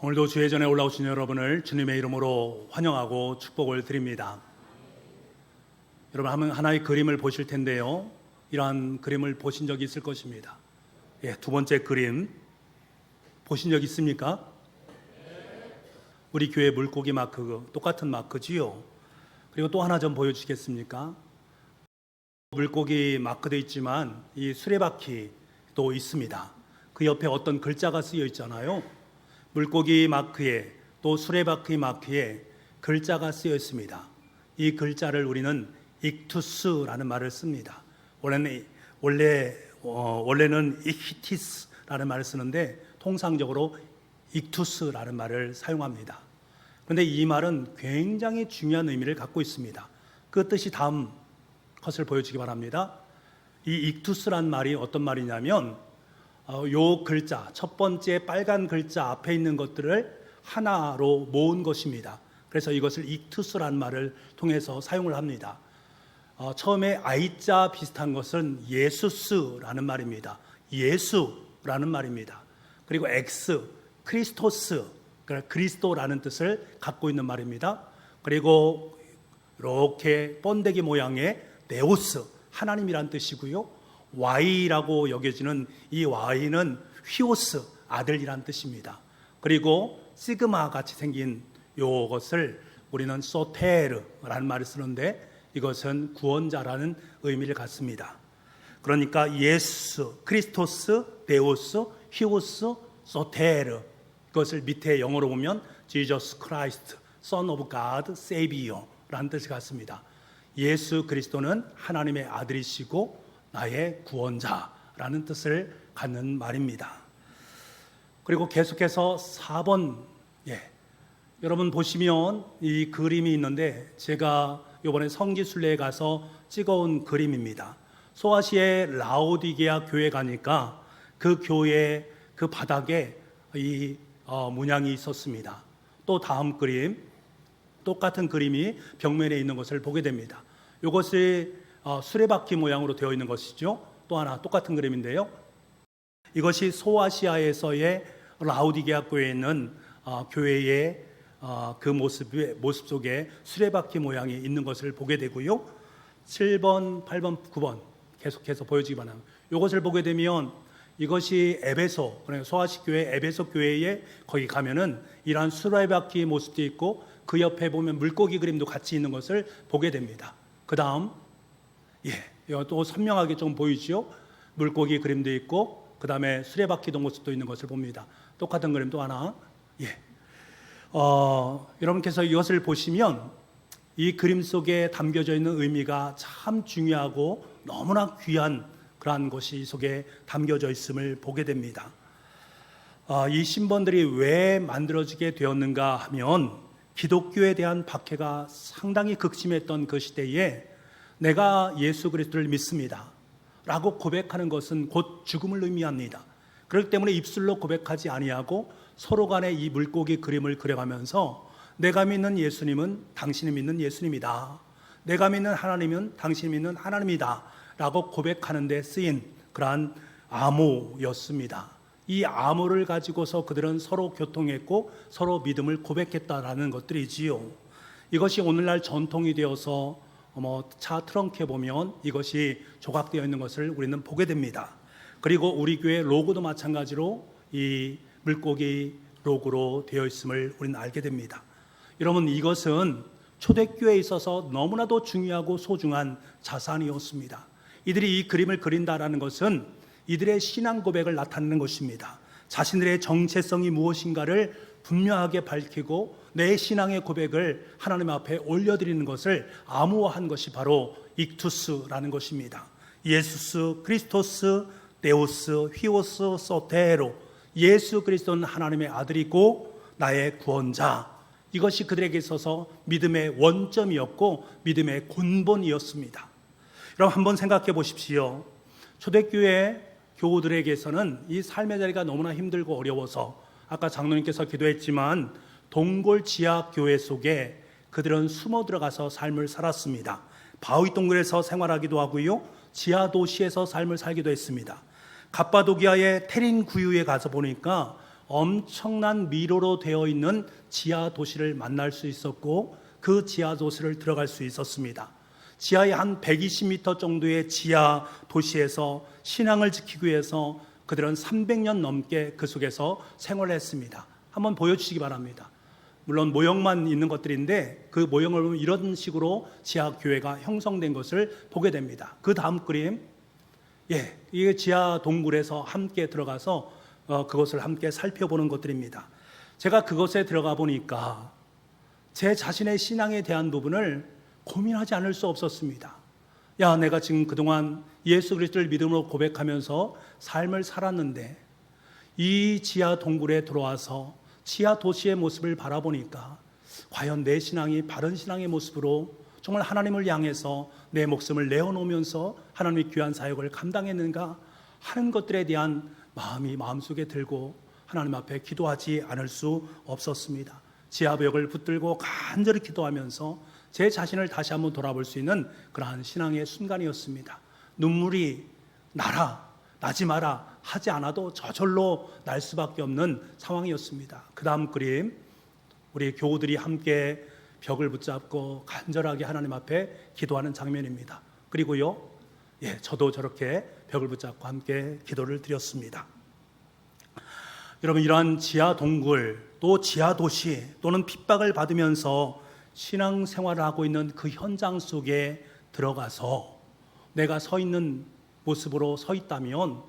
오늘도 주의 전에 올라오신 여러분을 주님의 이름으로 환영하고 축복을 드립니다. 여러분 하나의 그림을 보실 텐데요, 이러한 그림을 보신 적이 있을 것입니다. 두 번째 그림 보신 적 있습니까? 우리 교회 물고기 마크, 똑같은 마크지요. 그리고 또 하나 좀 보여주시겠습니까? 물고기 마크도 있지만 이 수레바퀴도 있습니다. 그 옆에 어떤 글자가 쓰여 있잖아요. 물고기 마크에 또 수레바퀴 마크에 글자가 쓰여 있습니다. 이 글자를 우리는 익투스라는 말을 씁니다. 원래는 익히티스라는 말을 쓰는데 통상적으로 익투스라는 말을 사용합니다. 그런데 이 말은 굉장히 중요한 의미를 갖고 있습니다. 그 뜻이 다음 것을 보여주기 바랍니다. 이 익투스란 말이 어떤 말이냐면 요 글자, 첫 번째 빨간 글자 앞에 있는 것들을 하나로 모은 것입니다. 그래서 이것을 익투스란 말을 통해서 사용을 합니다. 처음에 I자 비슷한 것은 예수스라는 말입니다. 예수라는 말입니다. 그리고 X, 크리스토스, 그러니까 그리스도라는 뜻을 갖고 있는 말입니다. 그리고 이렇게 번데기 모양의 네오스, 하나님이란 뜻이고요. Y라고 여겨지는 이 Y는 휘오스, 아들이란 뜻입니다. 그리고 시그마 같이 생긴 이것을 우리는 소테르라는 말을 쓰는데 이것은 구원자라는 의미를 갖습니다. 그러니까 예수, 크리스토스, 데오스, 히오스, 소테르, 그것을 밑에 영어로 보면 Jesus Christ, Son of God, Savior라는 뜻이 같습니다. 예수 그리스도는 하나님의 아들이시고 나의 구원자라는 뜻을 갖는 말입니다. 그리고 계속해서 4번, 여러분 보시면 이 그림이 있는데 제가 이번에 성지순례에 가서 찍어온 그림입니다. 소아시아의 라오디게아 교회 가니까 그 교회 그 바닥에 이 문양이 있었습니다. 또 다음 그림, 똑같은 그림이 벽면에 있는 것을 보게 됩니다. 이것이 수레바퀴 모양으로 되어 있는 것이죠. 또 하나 똑같은 그림인데요, 이것이 소아시아에서의 라오디게아 교회에 있는 교회의 그 모습 속에 수레바퀴 모양이 있는 것을 보게 되고요. 7번, 8번, 9번 계속해서 보여주기 바랍니다. 이것을 보게 되면 이것이 에베소, 그러니까 소아시 교회 에베소 교회에 거기 가면은 이러한 수레바퀴 모습도 있고 그 옆에 보면 물고기 그림도 같이 있는 것을 보게 됩니다. 그 다음, 이거 또 선명하게 좀 보이죠? 물고기 그림도 있고 그 다음에 수레바퀴도 모습도 있는 것을 봅니다. 똑같은 그림 또 하나. 여러분께서 이것을 보시면 이 그림 속에 담겨져 있는 의미가 참 중요하고 너무나 귀한 그러한 것이 이 속에 담겨져 있음을 보게 됩니다. 이 신번들이 왜 만들어지게 되었는가 하면 기독교에 대한 박해가 상당히 극심했던 그 시대에 내가 예수 그리스도를 믿습니다 라고 고백하는 것은 곧 죽음을 의미합니다. 그렇기 때문에 입술로 고백하지 아니하고 서로 간에 이 물고기 그림을 그려가면서 내가 믿는 예수님은 당신이 믿는 예수님이다, 내가 믿는 하나님은 당신이 믿는 하나님이다 라고 고백하는 데 쓰인 그러한 암호였습니다. 이 암호를 가지고서 그들은 서로 교통했고 서로 믿음을 고백했다라는 것들이지요. 이것이 오늘날 전통이 되어서 차 트렁크에 보면 이것이 조각되어 있는 것을 우리는 보게 됩니다. 그리고 우리 교회 로고도 마찬가지로 이 물고기 로고로 되어 있음을 우리는 알게 됩니다. 여러분, 이것은 초대교회에 있어서 너무나도 중요하고 소중한 자산이었습니다. 이들이 이 그림을 그린다라는 것은 이들의 신앙 고백을 나타내는 것입니다. 자신들의 정체성이 무엇인가를 분명하게 밝히고 내 신앙의 고백을 하나님 앞에 올려드리는 것을 암호화한 것이 바로 익투스라는 것입니다. 예수스, 크리스토스, 데오스, 휘오스, 소테로, 예수 그리스도는 하나님의 아들이고 나의 구원자, 이것이 그들에게 있어서 믿음의 원점이었고 믿음의 근본이었습니다. 여러분 한번 생각해 보십시오. 초대교회 교우들에게서는 이 삶의 자리가 너무나 힘들고 어려워서 아까 장로님께서 기도했지만 동골 지하 교회 속에 그들은 숨어 들어가서 삶을 살았습니다. 바위 동굴에서 생활하기도 하고요, 지하 도시에서 삶을 살기도 했습니다. 갑바도기아의 테린 구유에 가서 보니까 엄청난 미로로 되어 있는 지하 도시를 만날 수 있었고 그 지하 도시를 들어갈 수 있었습니다. 지하의 한 120m 정도의 지하 도시에서 신앙을 지키기 위해서 그들은 300년 넘게 그 속에서 생활했습니다. 한번 보여주시기 바랍니다. 물론 모형만 있는 것들인데 그 모형을 보면 이런 식으로 지하 교회가 형성된 것을 보게 됩니다. 그 다음 그림, 이게 지하 동굴에서 함께 들어가서 그것을 함께 살펴보는 것들입니다. 제가 그것에 들어가 보니까 제 자신의 신앙에 대한 부분을 고민하지 않을 수 없었습니다. 내가 지금 그동안 예수 그리스도를 믿음으로 고백하면서 삶을 살았는데 이 지하 동굴에 들어와서 지하 도시의 모습을 바라보니까 과연 내 신앙이 바른 신앙의 모습으로 정말 하나님을 향해서 내 목숨을 내어놓으면서 하나님의 귀한 사역을 감당했는가 하는 것들에 대한 마음이 마음속에 들고 하나님 앞에 기도하지 않을 수 없었습니다. 지하벽을 붙들고 간절히 기도하면서 제 자신을 다시 한번 돌아볼 수 있는 그러한 신앙의 순간이었습니다. 눈물이 나지 마라 하지 않아도 저절로 날 수밖에 없는 상황이었습니다. 그 다음 그림, 우리 교우들이 함께 벽을 붙잡고 간절하게 하나님 앞에 기도하는 장면입니다. 그리고요, 저도 저렇게 벽을 붙잡고 함께 기도를 드렸습니다. 여러분, 이러한 지하 동굴 또 지하 도시 또는 핍박을 받으면서 신앙생활을 하고 있는 그 현장 속에 들어가서 내가 서 있는 모습으로 서 있다면,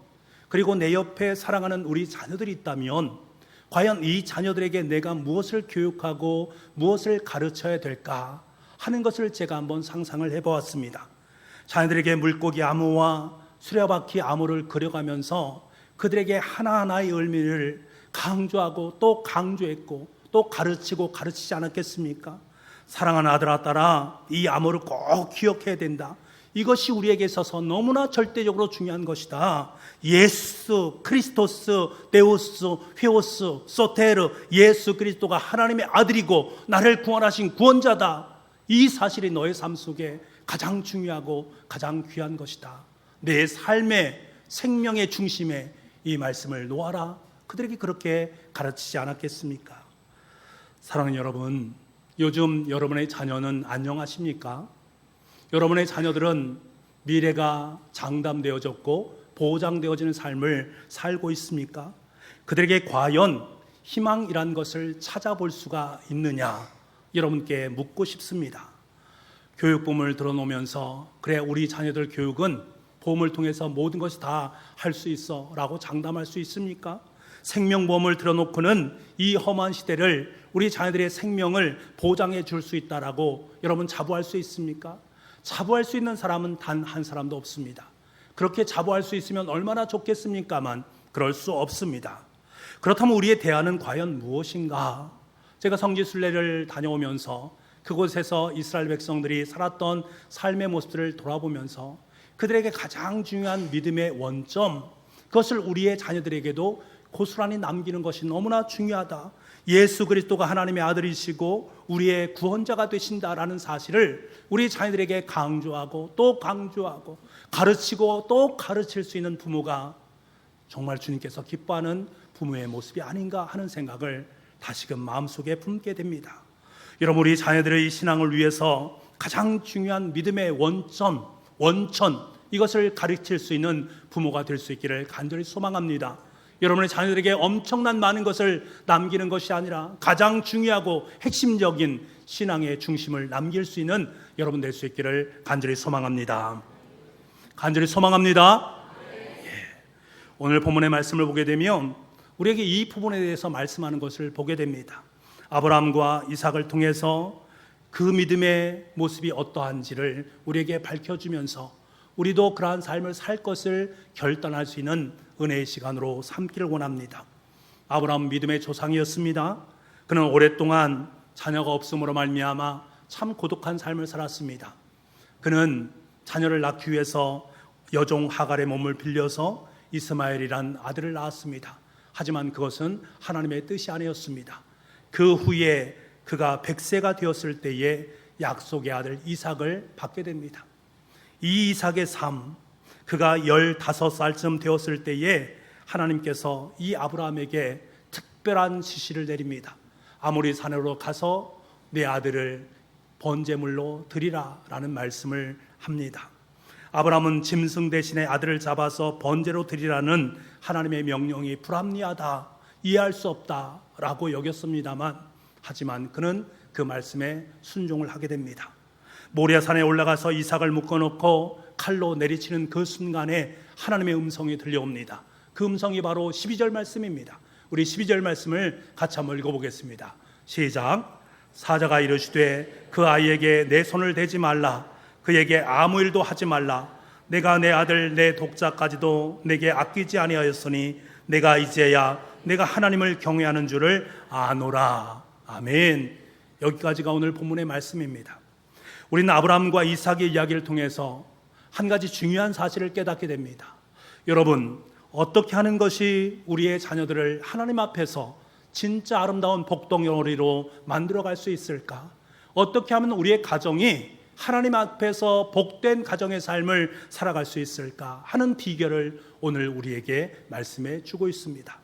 그리고 내 옆에 사랑하는 우리 자녀들이 있다면 과연 이 자녀들에게 내가 무엇을 교육하고 무엇을 가르쳐야 될까 하는 것을 제가 한번 상상을 해보았습니다. 자녀들에게 물고기 암호와 수레바퀴 암호를 그려가면서 그들에게 하나하나의 의미를 강조하고 또 강조했고 또 가르치고 가르치지 않았겠습니까? 사랑하는 아들아 딸아, 이 암호를 꼭 기억해야 된다. 이것이 우리에게 있어서 너무나 절대적으로 중요한 것이다. 예수 크리스토스 데우스 휘오스 소테르, 예수 그리스도가 하나님의 아들이고 나를 구원하신 구원자다. 이 사실이 너의 삶 속에 가장 중요하고 가장 귀한 것이다. 내 삶의 생명의 중심에 이 말씀을 놓아라. 그들에게 그렇게 가르치지 않았겠습니까? 사랑하는 여러분, 요즘 여러분의 자녀는 안녕하십니까? 여러분의 자녀들은 미래가 장담되어졌고 보장되어지는 삶을 살고 있습니까? 그들에게 과연 희망이란 것을 찾아볼 수가 있느냐? 여러분께 묻고 싶습니다. 교육보험을 들어놓으면서 그래, 우리 자녀들 교육은 보험을 통해서 모든 것이 다 할 수 있어 라고 장담할 수 있습니까? 생명보험을 들어놓고는 이 험한 시대를 우리 자녀들의 생명을 보장해 줄 수 있다라고 여러분 자부할 수 있습니까? 자부할 수 있는 사람은 단 한 사람도 없습니다. 그렇게 자부할 수 있으면 얼마나 좋겠습니까만 그럴 수 없습니다. 그렇다면 우리의 대안은 과연 무엇인가? 제가 성지순례를 다녀오면서 그곳에서 이스라엘 백성들이 살았던 삶의 모습들을 돌아보면서 그들에게 가장 중요한 믿음의 원점, 그것을 우리의 자녀들에게도 고스란히 남기는 것이 너무나 중요하다. 예수 그리스도가 하나님의 아들이시고 우리의 구원자가 되신다라는 사실을 우리 자녀들에게 강조하고 또 강조하고 가르치고 또 가르칠 수 있는 부모가 정말 주님께서 기뻐하는 부모의 모습이 아닌가 하는 생각을 다시금 마음속에 품게 됩니다. 여러분, 우리 자녀들의 신앙을 위해서 가장 중요한 믿음의 원천, 이것을 가르칠 수 있는 부모가 될 수 있기를 간절히 소망합니다. 여러분의 자녀들에게 엄청난 많은 것을 남기는 것이 아니라 가장 중요하고 핵심적인 신앙의 중심을 남길 수 있는 여러분 될 수 있기를 간절히 소망합니다. 간절히 소망합니다. 오늘 본문의 말씀을 보게 되면 우리에게 이 부분에 대해서 말씀하는 것을 보게 됩니다. 아브라함과 이삭을 통해서 그 믿음의 모습이 어떠한지를 우리에게 밝혀주면서 우리도 그러한 삶을 살 것을 결단할 수 있는 은혜의 시간으로 삼기를 원합니다. 아브라함 믿음의 조상이었습니다. 그는 오랫동안 자녀가 없음으로 말미암아 참 고독한 삶을 살았습니다. 그는 자녀를 낳기 위해서 여종 하갈의 몸을 빌려서 이스마엘이란 아들을 낳았습니다. 하지만 그것은 하나님의 뜻이 아니었습니다. 그 후에 그가 100세가 되었을 때에 약속의 아들 이삭을 받게 됩니다. 이 이삭의 삶, 그가 15살쯤 되었을 때에 하나님께서 이 아브라함에게 특별한 지시를 내립니다. 아모리 산으로 가서 내 아들을 번제물로 드리라 라는 말씀을 합니다. 아브라함은 짐승 대신에 아들을 잡아서 번제로 드리라는 하나님의 명령이 불합리하다, 이해할 수 없다 라고 여겼습니다만, 하지만 그는 그 말씀에 순종을 하게 됩니다. 모리아산에 올라가서 이삭을 묶어놓고 칼로 내리치는 그 순간에 하나님의 음성이 들려옵니다. 그 음성이 바로 12절 말씀입니다. 우리 12절 말씀을 같이 한번 읽어보겠습니다. 시작. 사자가 이르시되 그 아이에게 내 손을 대지 말라, 그에게 아무 일도 하지 말라. 내가 내 아들 내 독자까지도 내게 아끼지 아니하였으니 내가 이제야 내가 하나님을 경외하는 줄을 아노라. 아멘. 여기까지가 오늘 본문의 말씀입니다. 우리는 아브라함과 이삭의 이야기를 통해서 한 가지 중요한 사실을 깨닫게 됩니다. 여러분, 어떻게 하는 것이 우리의 자녀들을 하나님 앞에서 진짜 아름다운 복덩어리로 만들어갈 수 있을까? 어떻게 하면 우리의 가정이 하나님 앞에서 복된 가정의 삶을 살아갈 수 있을까 하는 비결을 오늘 우리에게 말씀해 주고 있습니다.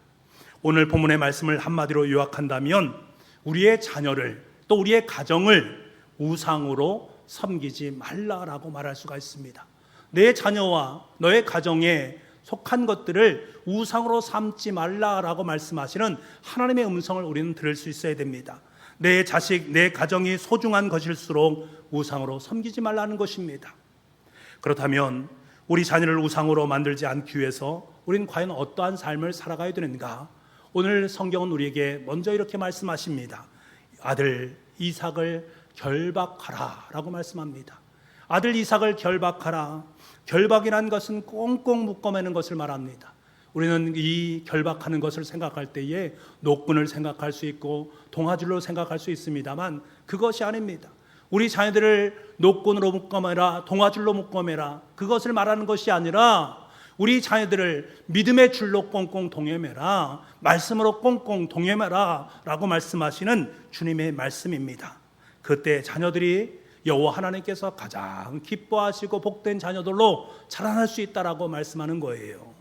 오늘 본문의 말씀을 한마디로 요약한다면 우리의 자녀를, 또 우리의 가정을 우상으로 섬기지 말라라고 말할 수가 있습니다. 내 자녀와 너의 가정에 속한 것들을 우상으로 삼지 말라라고 말씀하시는 하나님의 음성을 우리는 들을 수 있어야 됩니다. 내 자식, 내 가정이 소중한 것일수록 우상으로 섬기지 말라는 것입니다. 그렇다면 우리 자녀를 우상으로 만들지 않기 위해서 우리는 과연 어떠한 삶을 살아가야 되는가? 오늘 성경은 우리에게 먼저 이렇게 말씀하십니다. 아들 이삭을 결박하라 라고 말씀합니다. 아들 이삭을 결박하라. 결박이라는 것은 꽁꽁 묶어매는 것을 말합니다. 우리는 이 결박하는 것을 생각할 때에 노끈을 생각할 수 있고 동아줄로 생각할 수 있습니다만 그것이 아닙니다. 우리 자녀들을 노끈으로 묶어매라, 동아줄로 묶어매라, 그것을 말하는 것이 아니라 우리 자녀들을 믿음의 줄로 꽁꽁 동여매라, 말씀으로 꽁꽁 동여매라 라고 말씀하시는 주님의 말씀입니다. 그때 자녀들이 여호와 하나님께서 가장 기뻐하시고 복된 자녀들로 자라날 수 있다라고 말씀하는 거예요.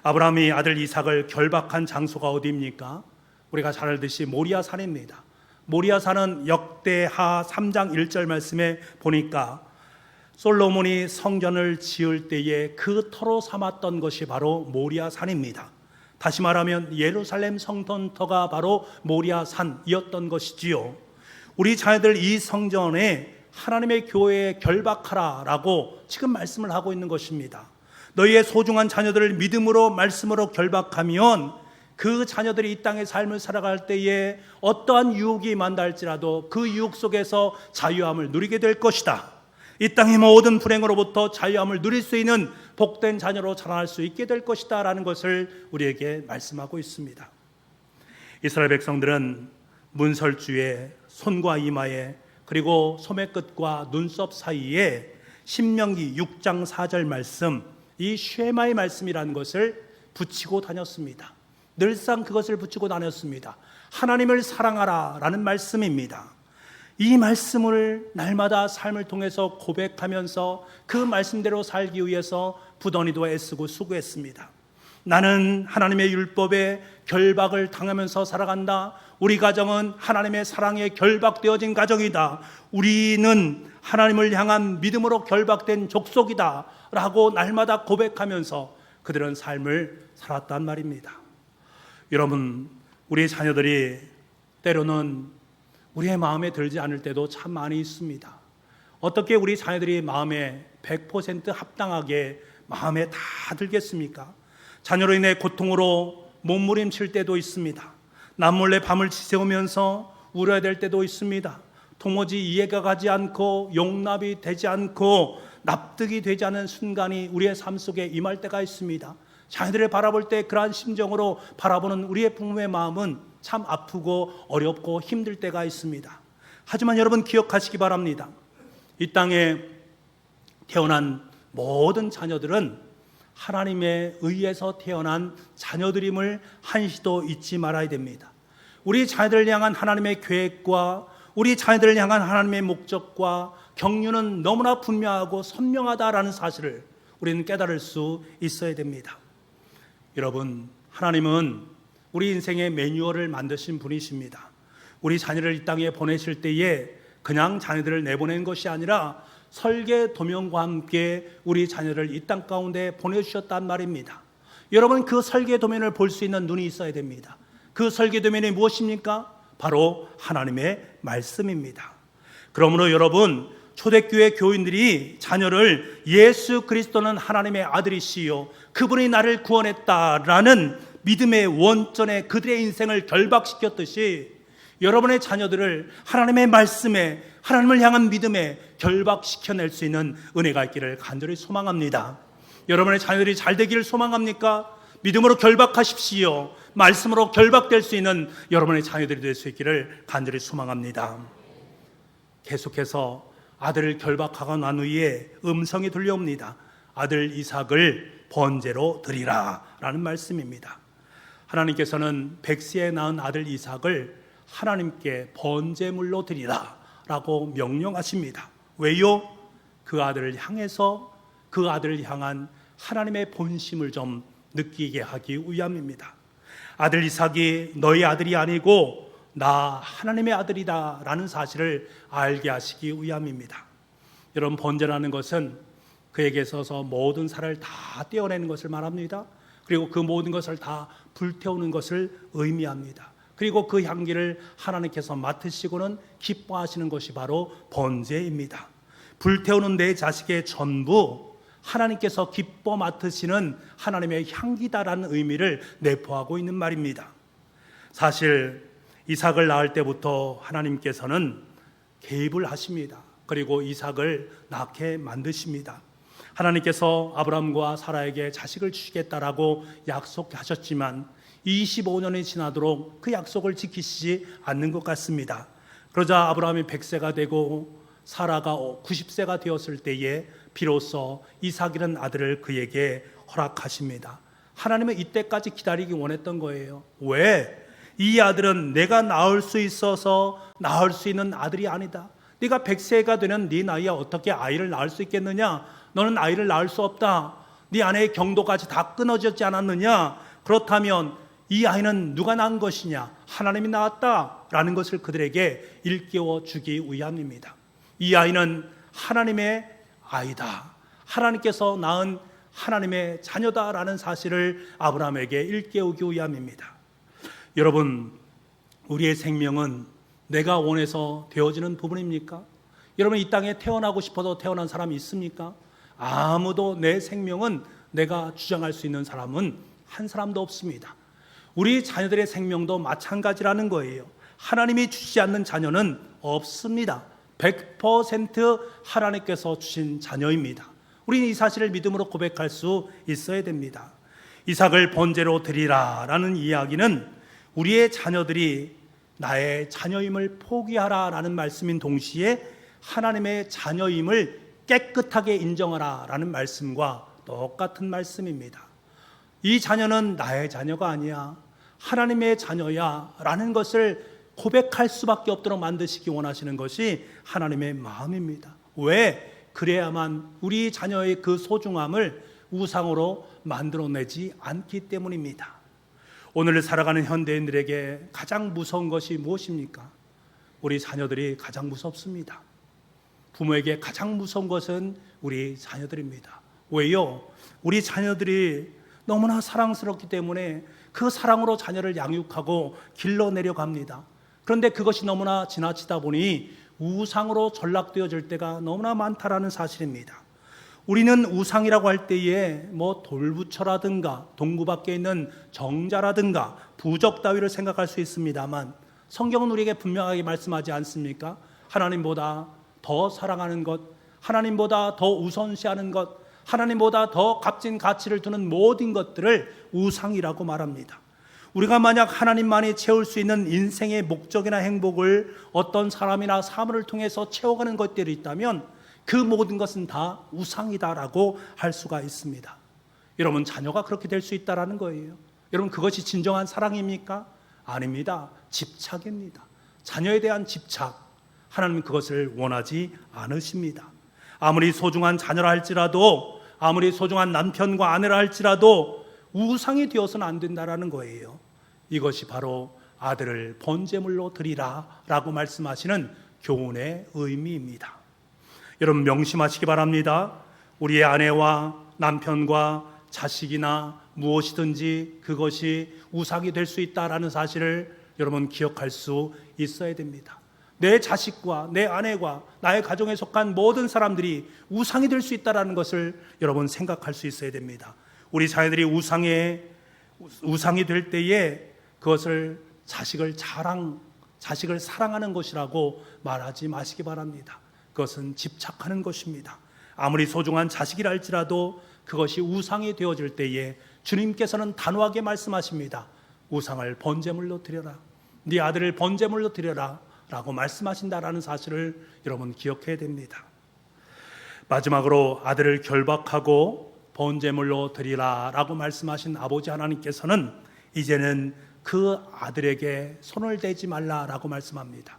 아브라함이 아들 이삭을 결박한 장소가 어디입니까? 우리가 잘 알듯이 모리아산입니다. 모리아산은 역대하 3장 1절 말씀에 보니까 솔로몬이 성전을 지을 때에 그 터로 삼았던 것이 바로 모리아산입니다. 다시 말하면 예루살렘 성전터가 바로 모리아산이었던 것이지요. 우리 자녀들 이 성전에 하나님의 교회에 결박하라 라고 지금 말씀을 하고 있는 것입니다. 너희의 소중한 자녀들을 믿음으로 말씀으로 결박하면 그 자녀들이 이 땅의 삶을 살아갈 때에 어떠한 유혹이 만날지라도 그 유혹 속에서 자유함을 누리게 될 것이다. 이 땅의 모든 불행으로부터 자유함을 누릴 수 있는 복된 자녀로 자라날 수 있게 될 것이다 라는 것을 우리에게 말씀하고 있습니다. 이스라엘 백성들은 문설주에 손과 이마에 그리고 소매끝과 눈썹 사이에 신명기 6장 4절 말씀, 이 쉐마의 말씀이라는 것을 붙이고 다녔습니다. 늘상 그것을 붙이고 다녔습니다. 하나님을 사랑하라 라는 말씀입니다. 이 말씀을 날마다 삶을 통해서 고백하면서 그 말씀대로 살기 위해서 부더니도 애쓰고 수고했습니다. 나는 하나님의 율법에 결박을 당하면서 살아간다. 우리 가정은 하나님의 사랑에 결박되어진 가정이다. 우리는 하나님을 향한 믿음으로 결박된 족속이다 라고 날마다 고백하면서 그들은 삶을 살았단 말입니다. 여러분, 우리 자녀들이 때로는 우리의 마음에 들지 않을 때도 참 많이 있습니다. 어떻게 우리 자녀들이 마음에 100% 합당하게 마음에 다 들겠습니까? 자녀로 인해 고통으로 몸부림칠 때도 있습니다. 남몰래 밤을 지새우면서 울어야 될 때도 있습니다. 도무지 이해가 가지 않고 용납이 되지 않고 납득이 되지 않은 순간이 우리의 삶 속에 임할 때가 있습니다. 자녀들을 바라볼 때 그러한 심정으로 바라보는 우리의 부모의 마음은 참 아프고 어렵고 힘들 때가 있습니다. 하지만 여러분 기억하시기 바랍니다. 이 땅에 태어난 모든 자녀들은 하나님에 의해서 태어난 자녀들임을 한시도 잊지 말아야 됩니다. 우리 자녀들을 향한 하나님의 계획과 우리 자녀들을 향한 하나님의 목적과 경륜은 너무나 분명하고 선명하다라는 사실을 우리는 깨달을 수 있어야 됩니다. 여러분, 하나님은 우리 인생의 매뉴얼을 만드신 분이십니다. 우리 자녀를 이 땅에 보내실 때에 그냥 자녀들을 내보낸 것이 아니라 설계 도명과 함께 우리 자녀를 이 땅 가운데 보내주셨단 말입니다. 여러분, 그 설계 도면을 볼 수 있는 눈이 있어야 됩니다. 그 설계 도면이 무엇입니까? 바로 하나님의 말씀입니다. 그러므로 여러분, 초대교회 교인들이 자녀를 예수 그리스도는 하나님의 아들이시요 그분이 나를 구원했다라는 믿음의 원전에 그들의 인생을 결박시켰듯이 여러분의 자녀들을 하나님의 말씀에, 하나님을 향한 믿음에 결박시켜낼 수 있는 은혜가 있기를 간절히 소망합니다. 여러분의 자녀들이 잘 되기를 소망합니까? 믿음으로 결박하십시오. 말씀으로 결박될 수 있는 여러분의 자녀들이 될 수 있기를 간절히 소망합니다. 계속해서 아들을 결박하고 난 후에 음성이 들려옵니다. 아들 이삭을 번제로 드리라 라는 말씀입니다. 하나님께서는 백세에 낳은 아들 이삭을 하나님께 번제물로 드리라 라고 명령하십니다. 왜요? 그 아들을 향해서 그 아들을 향한 하나님의 본심을 좀 느끼게 하기 위함입니다. 아들 이삭이 너희 아들이 아니고 나 하나님의 아들이다 라는 사실을 알게 하시기 위함입니다. 여러분, 번제라는 것은 그에게 있어서 모든 살을 다 떼어내는 것을 말합니다. 그리고 그 모든 것을 다 불태우는 것을 의미합니다. 그리고 그 향기를 하나님께서 맡으시고는 기뻐하시는 것이 바로 번제입니다. 불태우는 내 자식의 전부 하나님께서 기뻐 맡으시는 하나님의 향기다라는 의미를 내포하고 있는 말입니다. 사실 이삭을 낳을 때부터 하나님께서는 개입을 하십니다. 그리고 이삭을 낳게 만드십니다. 하나님께서 아브라함과 사라에게 자식을 주시겠다라고 약속하셨지만 25년이 지나도록 그 약속을 지키시지 않는 것 같습니다. 그러자 아브라함이 100세가 되고 사라가 90세가 되었을 때에 비로소 이삭이라는 아들을 그에게 허락하십니다. 하나님은 이때까지 기다리기 원했던 거예요. 왜? 이 아들은 내가 낳을 수 있어서 낳을 수 있는 아들이 아니다. 네가 100세가 되는 네 나이에 어떻게 아이를 낳을 수 있겠느냐? 너는 아이를 낳을 수 없다. 네 아내의 경도까지 다 끊어졌지 않았느냐? 그렇다면 이 아이는 누가 낳은 것이냐? 하나님이 낳았다라는 것을 그들에게 일깨워 주기 위함입니다. 이 아이는 하나님의 아이다. 하나님께서 낳은 하나님의 자녀다라는 사실을 아브라함에게 일깨우기 위함입니다. 여러분, 우리의 생명은 내가 원해서 되어지는 부분입니까? 여러분, 이 땅에 태어나고 싶어서 태어난 사람이 있습니까? 아무도 내 생명은 내가 주장할 수 있는 사람은 한 사람도 없습니다. 우리 자녀들의 생명도 마찬가지라는 거예요. 하나님이 주시지 않는 자녀는 없습니다. 100% 하나님께서 주신 자녀입니다. 우리는 이 사실을 믿음으로 고백할 수 있어야 됩니다. 이삭을 번제로 드리라 라는 이야기는 우리의 자녀들이 나의 자녀임을 포기하라 라는 말씀인 동시에 하나님의 자녀임을 깨끗하게 인정하라 라는 말씀과 똑같은 말씀입니다. 이 자녀는 나의 자녀가 아니야, 하나님의 자녀야 라는 것을 고백할 수밖에 없도록 만드시기 원하시는 것이 하나님의 마음입니다. 왜? 그래야만 우리 자녀의 그 소중함을 우상으로 만들어내지 않기 때문입니다. 오늘 살아가는 현대인들에게 가장 무서운 것이 무엇입니까? 우리 자녀들이 가장 무섭습니다. 부모에게 가장 무서운 것은 우리 자녀들입니다. 왜요? 우리 자녀들이 너무나 사랑스럽기 때문에 그 사랑으로 자녀를 양육하고 길러내려 갑니다. 그런데 그것이 너무나 지나치다 보니 우상으로 전락되어질 때가 너무나 많다라는 사실입니다. 우리는 우상이라고 할 때에 돌부처라든가 동구 밖에 있는 정자라든가 부적 따위를 생각할 수 있습니다만 성경은 우리에게 분명하게 말씀하지 않습니까? 하나님보다 더 사랑하는 것, 하나님보다 더 우선시하는 것, 하나님보다 더 값진 가치를 두는 모든 것들을 우상이라고 말합니다. 우리가 만약 하나님만이 채울 수 있는 인생의 목적이나 행복을 어떤 사람이나 사물을 통해서 채워가는 것들이 있다면 그 모든 것은 다 우상이다라고 할 수가 있습니다. 여러분, 자녀가 그렇게 될 수 있다라는 거예요. 여러분, 그것이 진정한 사랑입니까? 아닙니다. 집착입니다. 자녀에 대한 집착, 하나님은 그것을 원하지 않으십니다. 아무리 소중한 자녀라 할지라도, 아무리 소중한 남편과 아내라 할지라도 우상이 되어서는 안 된다라는 거예요. 이것이 바로 아들을 번제물로 드리라 라고 말씀하시는 교훈의 의미입니다. 여러분 명심하시기 바랍니다. 우리의 아내와 남편과 자식이나 무엇이든지 그것이 우상이 될 수 있다라는 사실을 여러분 기억할 수 있어야 됩니다. 내 자식과 내 아내와 나의 가정에 속한 모든 사람들이 우상이 될 수 있다는 것을 여러분 생각할 수 있어야 됩니다. 우리 자녀들이 우상이 될 때에 그것을 자식을 사랑하는 것이라고 말하지 마시기 바랍니다. 그것은 집착하는 것입니다. 아무리 소중한 자식이라 할지라도 그것이 우상이 되어질 때에 주님께서는 단호하게 말씀하십니다. 우상을 번제물로 드려라. 네 아들을 번제물로 드려라 라고 말씀하신다라는 사실을 여러분 기억해야 됩니다. 마지막으로 아들을 결박하고 번제물로 드리라 라고 말씀하신 아버지 하나님께서는 이제는 그 아들에게 손을 대지 말라라고 말씀합니다.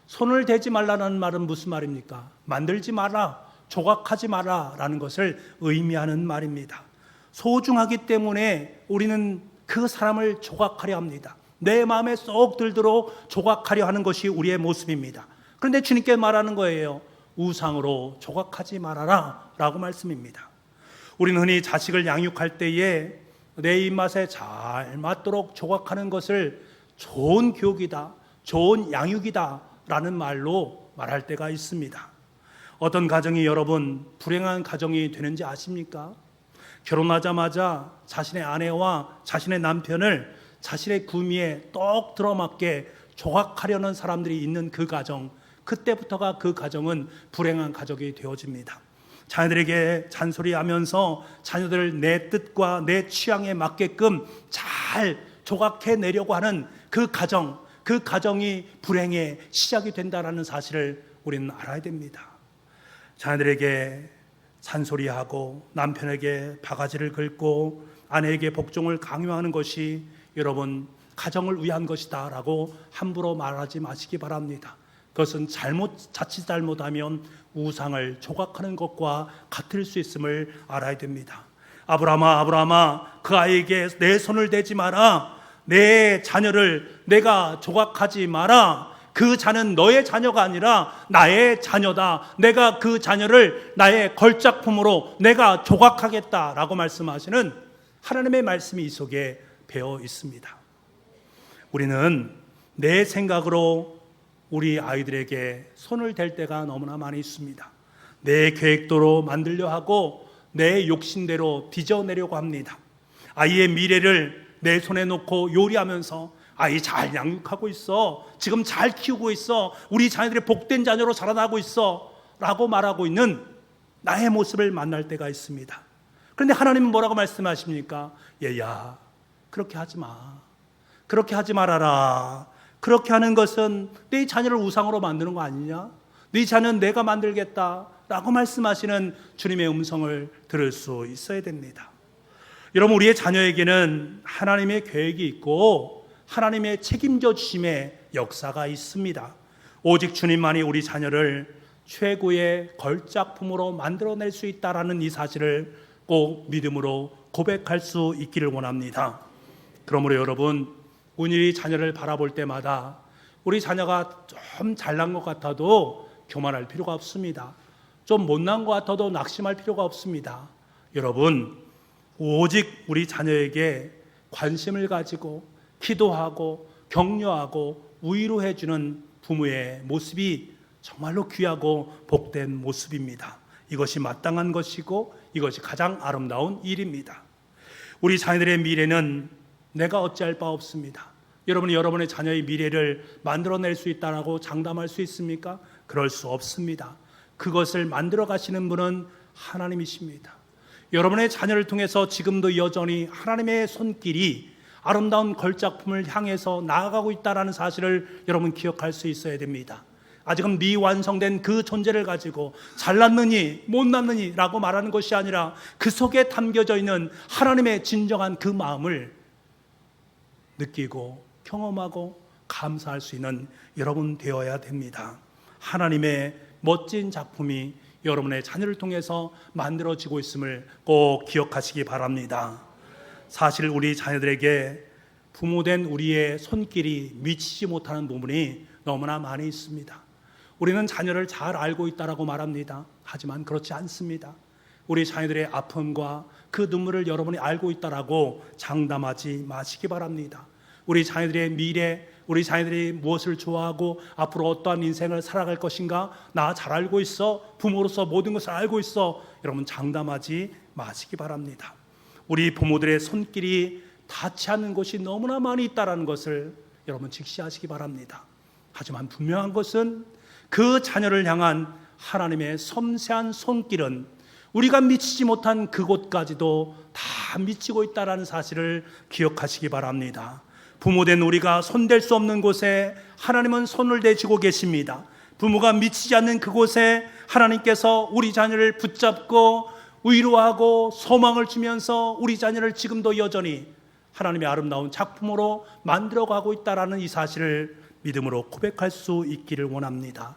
손을 대지 말라는 말은 무슨 말입니까? 만들지 마라, 조각하지 마라라는 것을 의미하는 말입니다. 소중하기 때문에 우리는 그 사람을 조각하려 합니다. 내 마음에 쏙 들도록 조각하려 하는 것이 우리의 모습입니다. 그런데 주님께 말하는 거예요. 우상으로 조각하지 말아라 라고 말씀입니다. 우리는 흔히 자식을 양육할 때에 내 입맛에 잘 맞도록 조각하는 것을 좋은 교육이다, 좋은 양육이다 라는 말로 말할 때가 있습니다. 어떤 가정이 여러분 불행한 가정이 되는지 아십니까? 결혼하자마자 자신의 아내와 자신의 남편을 자신의 구미에 똑 들어맞게 조각하려는 사람들이 있는 그 가정, 그때부터가 그 가정은 불행한 가족이 되어집니다. 자녀들에게 잔소리하면서 자녀들을 내 뜻과 내 취향에 맞게끔 잘 조각해내려고 하는 그 가정이 불행의 시작이 된다는 사실을 우리는 알아야 됩니다. 자녀들에게 잔소리하고 남편에게 바가지를 긁고 아내에게 복종을 강요하는 것이 여러분 가정을 위한 것이다 라고 함부로 말하지 마시기 바랍니다. 그것은 자칫 잘못하면 우상을 조각하는 것과 같을 수 있음을 알아야 됩니다. 아브라함아 그 아이에게 내 손을 대지 마라. 내 자녀를 내가 조각하지 마라. 그 자는 너의 자녀가 아니라 나의 자녀다. 내가 그 자녀를 나의 걸작품으로 내가 조각하겠다라고 말씀하시는 하나님의 말씀이 이 속에 배어 있습니다. 우리는 내 생각으로 우리 아이들에게 손을 댈 때가 너무나 많이 있습니다. 내 계획대로 만들려 하고 내 욕심대로 빚어내려고 합니다. 아이의 미래를 내 손에 놓고 요리하면서 아이 잘 양육하고 있어, 지금 잘 키우고 있어, 우리 자녀들이 복된 자녀로 자라나고 있어 라고 말하고 있는 나의 모습을 만날 때가 있습니다. 그런데 하나님은 뭐라고 말씀하십니까? 얘야, 그렇게 하지 마. 그렇게 하지 말아라. 그렇게 하는 것은 네 자녀를 우상으로 만드는 거 아니냐? 네 자녀는 내가 만들겠다 라고 말씀하시는 주님의 음성을 들을 수 있어야 됩니다. 여러분, 우리의 자녀에게는 하나님의 계획이 있고 하나님의 책임져 주심의 역사가 있습니다. 오직 주님만이 우리 자녀를 최고의 걸작품으로 만들어낼 수 있다라는 이 사실을 꼭 믿음으로 고백할 수 있기를 원합니다. 그러므로 여러분, 우리 자녀를 바라볼 때마다 우리 자녀가 좀 잘난 것 같아도 교만할 필요가 없습니다. 좀 못난 것 같아도 낙심할 필요가 없습니다. 여러분, 오직 우리 자녀에게 관심을 가지고 기도하고 격려하고 위로해 주는 부모의 모습이 정말로 귀하고 복된 모습입니다. 이것이 마땅한 것이고 이것이 가장 아름다운 일입니다. 우리 자녀들의 미래는 내가 어찌할 바 없습니다. 여러분이 여러분의 자녀의 미래를 만들어낼 수 있다라고 장담할 수 있습니까? 그럴 수 없습니다. 그것을 만들어 가시는 분은 하나님이십니다. 여러분의 자녀를 통해서 지금도 여전히 하나님의 손길이 아름다운 걸작품을 향해서 나아가고 있다는 사실을 여러분 기억할 수 있어야 됩니다. 아직은 미완성된 그 존재를 가지고 잘났느니 못났느니 라고 말하는 것이 아니라 그 속에 담겨져 있는 하나님의 진정한 그 마음을 느끼고 경험하고 감사할 수 있는 여러분 되어야 됩니다. 하나님의 멋진 작품이 여러분의 자녀를 통해서 만들어지고 있음을 꼭 기억하시기 바랍니다. 사실 우리 자녀들에게 부모된 우리의 손길이 미치지 못하는 부분이 너무나 많이 있습니다. 우리는 자녀를 잘 알고 있다라고 말합니다. 하지만 그렇지 않습니다. 우리 자녀들의 아픔과 그 눈물을 여러분이 알고 있다라고 장담하지 마시기 바랍니다. 우리 자녀들의 미래, 우리 자녀들이 무엇을 좋아하고 앞으로 어떠한 인생을 살아갈 것인가 나 잘 알고 있어. 부모로서 모든 것을 알고 있어. 여러분 장담하지 마시기 바랍니다. 우리 부모들의 손길이 닿지 않는 곳이 너무나 많이 있다는 것을 여러분 직시하시기 바랍니다. 하지만 분명한 것은 그 자녀를 향한 하나님의 섬세한 손길은 우리가 미치지 못한 그곳까지도 다 미치고 있다는 사실을 기억하시기 바랍니다. 부모된 우리가 손댈 수 없는 곳에 하나님은 손을 대시고 계십니다. 부모가 미치지 않는 그곳에 하나님께서 우리 자녀를 붙잡고 위로하고 소망을 주면서 우리 자녀를 지금도 여전히 하나님의 아름다운 작품으로 만들어가고 있다는 이 사실을 믿음으로 고백할 수 있기를 원합니다.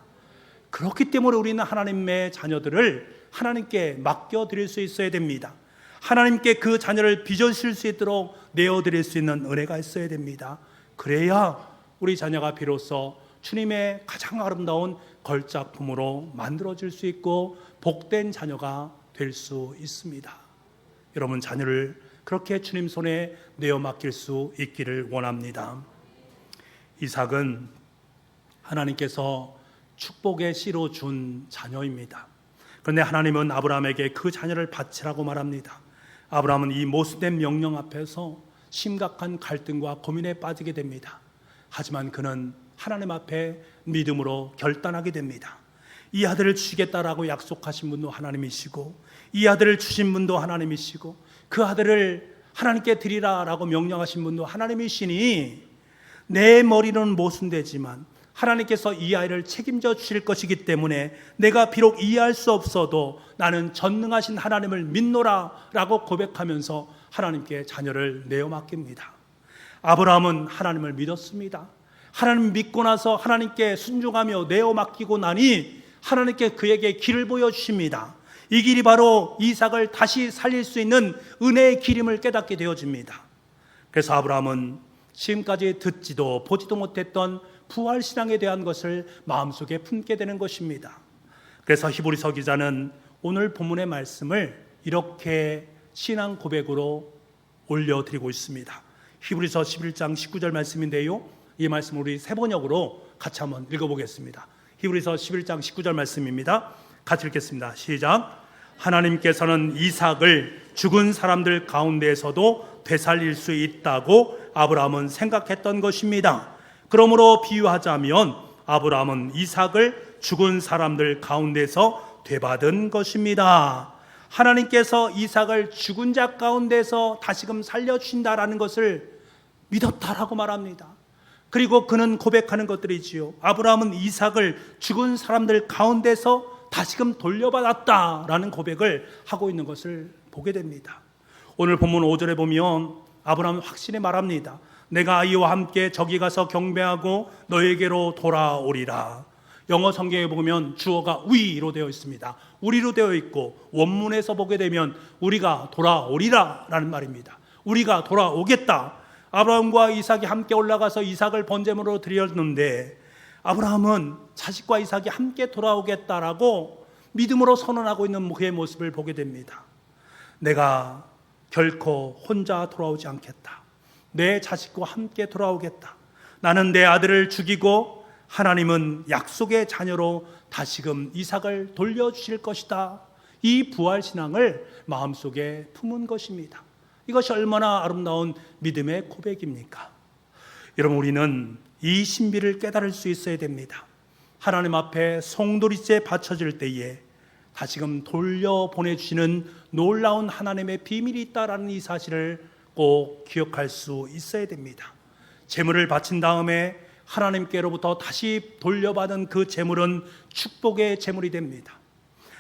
그렇기 때문에 우리는 하나님의 자녀들을 하나님께 맡겨드릴 수 있어야 됩니다. 하나님께 그 자녀를 빚어주실 수 있도록 내어드릴 수 있는 은혜가 있어야 됩니다. 그래야 우리 자녀가 비로소 주님의 가장 아름다운 걸작품으로 만들어질 수 있고 복된 자녀가 될 수 있습니다. 여러분 자녀를 그렇게 주님 손에 내어 맡길 수 있기를 원합니다. 이삭은 하나님께서 축복의 씨로 준 자녀입니다. 그런데 하나님은 아브라함에게 그 자녀를 바치라고 말합니다. 아브라함은 이 모순된 명령 앞에서 심각한 갈등과 고민에 빠지게 됩니다. 하지만 그는 하나님 앞에 믿음으로 결단하게 됩니다. 이 아들을 주시겠다라고 약속하신 분도 하나님이시고 이 아들을 주신 분도 하나님이시고 그 아들을 하나님께 드리라라고 명령하신 분도 하나님이시니 내 머리는 모순되지만 하나님께서 이 아이를 책임져 주실 것이기 때문에 내가 비록 이해할 수 없어도 나는 전능하신 하나님을 믿노라 라고 고백하면서 하나님께 자녀를 내어 맡깁니다. 아브라함은 하나님을 믿었습니다. 하나님 믿고 나서 하나님께 순종하며 내어 맡기고 나니 하나님께 그에게 길을 보여주십니다. 이 길이 바로 이삭을 다시 살릴 수 있는 은혜의 길임을 깨닫게 되어집니다. 그래서 아브라함은 지금까지 듣지도 보지도 못했던 부활신앙에 대한 것을 마음속에 품게 되는 것입니다. 그래서 히브리서 기자는 오늘 본문의 말씀을 이렇게 신앙 고백으로 올려드리고 있습니다. 히브리서 11장 19절 말씀인데요, 이 말씀 우리 세 번역으로 같이 한번 읽어보겠습니다. 히브리서 11장 19절 말씀입니다. 같이 읽겠습니다. 시작. 하나님께서는 이삭을 죽은 사람들 가운데에서도 되살릴 수 있다고 아브라함은 생각했던 것입니다. 그러므로 비유하자면 아브라함은 이삭을 죽은 사람들 가운데서 되받은 것입니다. 하나님께서 이삭을 죽은 자 가운데서 다시금 살려주신다라는 것을 믿었다라고 말합니다. 그리고 그는 고백하는 것들이지요. 아브라함은 이삭을 죽은 사람들 가운데서 다시금 돌려받았다라는 고백을 하고 있는 것을 보게 됩니다. 오늘 본문 5절에 보면 아브라함은 확실히 말합니다. 내가 아이와 함께 저기 가서 경배하고 너에게로 돌아오리라. 영어 성경에 보면 주어가 we로 되어 있습니다. 우리로 되어 있고 원문에서 보게 되면 우리가 돌아오리라 라는 말입니다. 우리가 돌아오겠다. 아브라함과 이삭이 함께 올라가서 이삭을 번제물로 드렸는데 아브라함은 자식과 이삭이 함께 돌아오겠다라고 믿음으로 선언하고 있는 그의 모습을 보게 됩니다. 내가 결코 혼자 돌아오지 않겠다. 내 자식과 함께 돌아오겠다. 나는 내 아들을 죽이고 하나님은 약속의 자녀로 다시금 이삭을 돌려주실 것이다. 이 부활신앙을 마음속에 품은 것입니다. 이것이 얼마나 아름다운 믿음의 고백입니까? 여러분, 우리는 이 신비를 깨달을 수 있어야 됩니다. 하나님 앞에 송두리째 바쳐질 때에 다시금 돌려보내주시는 놀라운 하나님의 비밀이 있다라는 이 사실을 꼭 기억할 수 있어야 됩니다. 제물을 바친 다음에 하나님께로부터 다시 돌려받은 그 제물은 축복의 제물이 됩니다.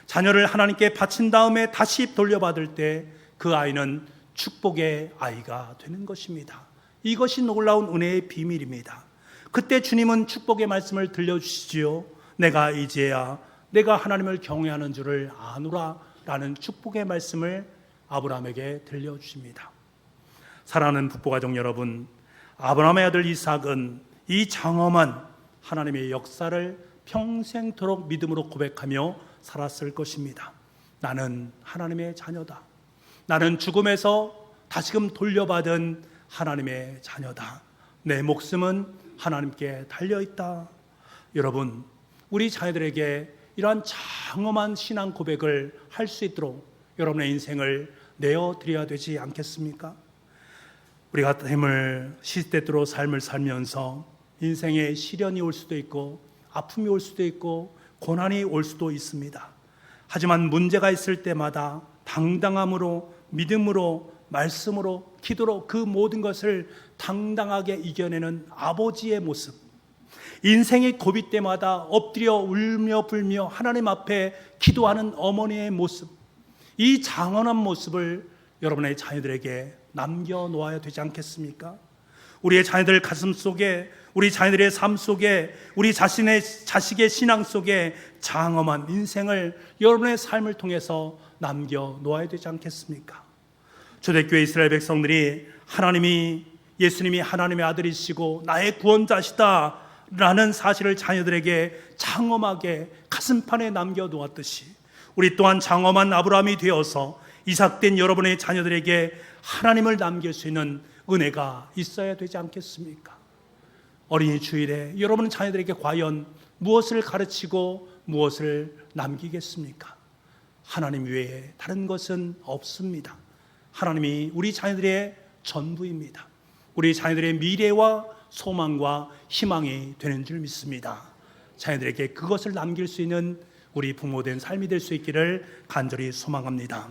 자녀를 하나님께 바친 다음에 다시 돌려받을 때 그 아이는 축복의 아이가 되는 것입니다. 이것이 놀라운 은혜의 비밀입니다. 그때 주님은 축복의 말씀을 들려주시지요. 내가 이제야 내가 하나님을 경외하는 줄을 아노라 라는 축복의 말씀을 아브라함에게 들려주십니다. 사랑하는 북부가족 여러분, 아브라함의 아들 이삭은 이 장엄한 하나님의 역사를 평생토록 믿음으로 고백하며 살았을 것입니다. 나는 하나님의 자녀다. 나는 죽음에서 다시금 돌려받은 하나님의 자녀다. 내 목숨은 하나님께 달려있다. 여러분, 우리 자녀들에게 이러한 장엄한 신앙 고백을 할 수 있도록 여러분의 인생을 내어드려야 되지 않겠습니까? 우리가 삶을 시시때때로 삶을 살면서 인생에 시련이 올 수도 있고 아픔이 올 수도 있고 고난이 올 수도 있습니다. 하지만 문제가 있을 때마다 당당함으로, 믿음으로, 말씀으로, 기도로 그 모든 것을 당당하게 이겨내는 아버지의 모습, 인생의 고비 때마다 엎드려 울며 불며 하나님 앞에 기도하는 어머니의 모습, 이 장엄한 모습을 여러분의 자녀들에게 남겨놓아야 되지 않겠습니까? 우리의 자녀들 가슴 속에, 우리 자녀들의 삶 속에, 우리 자식의 신앙 속에 장엄한 인생을 여러분의 삶을 통해서 남겨놓아야 되지 않겠습니까? 초대교회 이스라엘 백성들이 예수님이 하나님의 아들이시고 나의 구원자시다 라는 사실을 자녀들에게 장엄하게 가슴판에 남겨놓았듯이 우리 또한 장엄한 아브라함이 되어서 이삭된 여러분의 자녀들에게 하나님을 남길 수 있는 은혜가 있어야 되지 않겠습니까? 어린이 주일에 여러분 자녀들에게 과연 무엇을 가르치고 무엇을 남기겠습니까? 하나님 외에 다른 것은 없습니다. 하나님이 우리 자녀들의 전부입니다. 우리 자녀들의 미래와 소망과 희망이 되는 줄 믿습니다. 자녀들에게 그것을 남길 수 있는 우리 부모된 삶이 될 수 있기를 간절히 소망합니다.